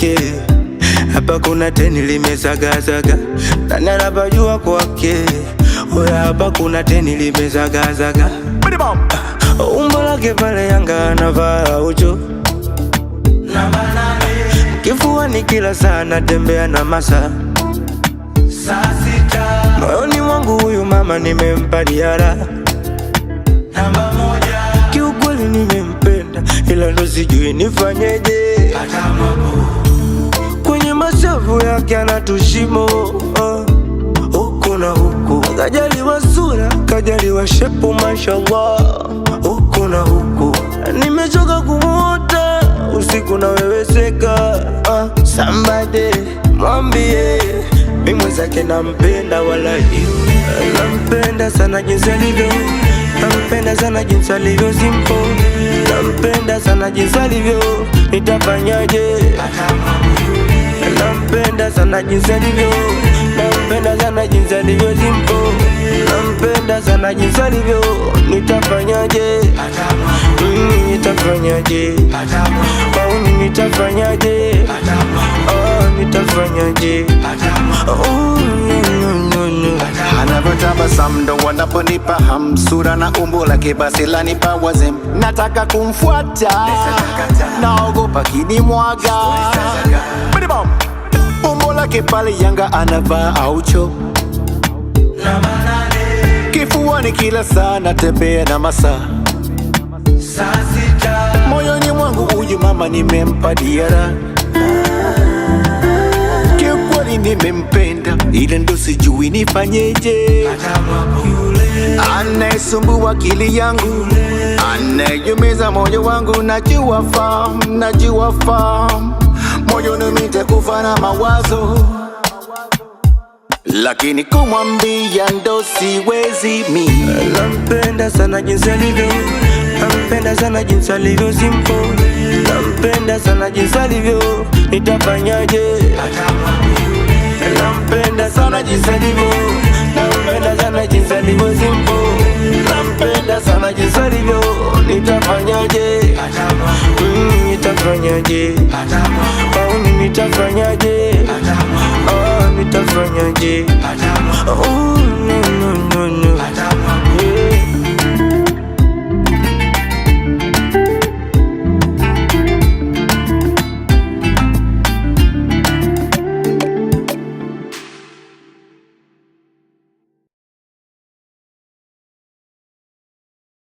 kwake. Hapa kuna teni limezagazaga na narabajua kwake. Oya hapa kuna teni limezagazaga. Umbo lake pale Yanga anavaa ucho. Kifuani kila saa natembea na masa. Moyoni mwangu huyu mama nimempa diara. Kiukweli nimempenda ila ndo sijui nifanyeje. Kwenye mashavu yake anatushimo huku na huku. Kajaliwa sura, kajaliwa shepu mashallah. Huku na huku nimechoka kumuota usiku na weweseka. Somebody mwambie mimi mwenzake nampenda walai. Nampenda sana jinsi alivyo, nampenda sana jinsi alivyo simple. Nampenda sana jinsi alivyo, nitafanyaje? Nampenda sana jinsi alivyo, nampenda sana jinsi alivyo simple. Nampenda sana jinsi alivyo, nitafanyaje? Nitafanyaje? Nitafanyaje? Nitafanyaje? Anavyotabasamu ndo wanaponipa hamu, sura na umbo lake basi lanipa wazem. Nataka kumfuata, naogopa kinimwaga. Umbo lake pale Yanga anavaa aucho. Kifuani kila saa natembea na masa. Moyoni mwangu huyu mama nimempa diara. Kiukweli nimempenda ila ndo sijui nifanyeje. Anayesumbua akili yangu, anayeumiza moyo wangu. Najua fahamu moyoni nitakufa na mawazo, lakini kumwambia ndo siwezi mi. Nampenda sana jinsi alivyo, nampenda sana jinsi alivyo simple. Nampenda sana jinsi alivyo, nitafanyaje? Nampenda sana jinsi alivyo, nampenda sana jinsi alivyo simple. Nampenda sana jinsi alivyo, nitafanyaje? Nitafanyaje? Nitafanyaje? Nitafanyaje? No.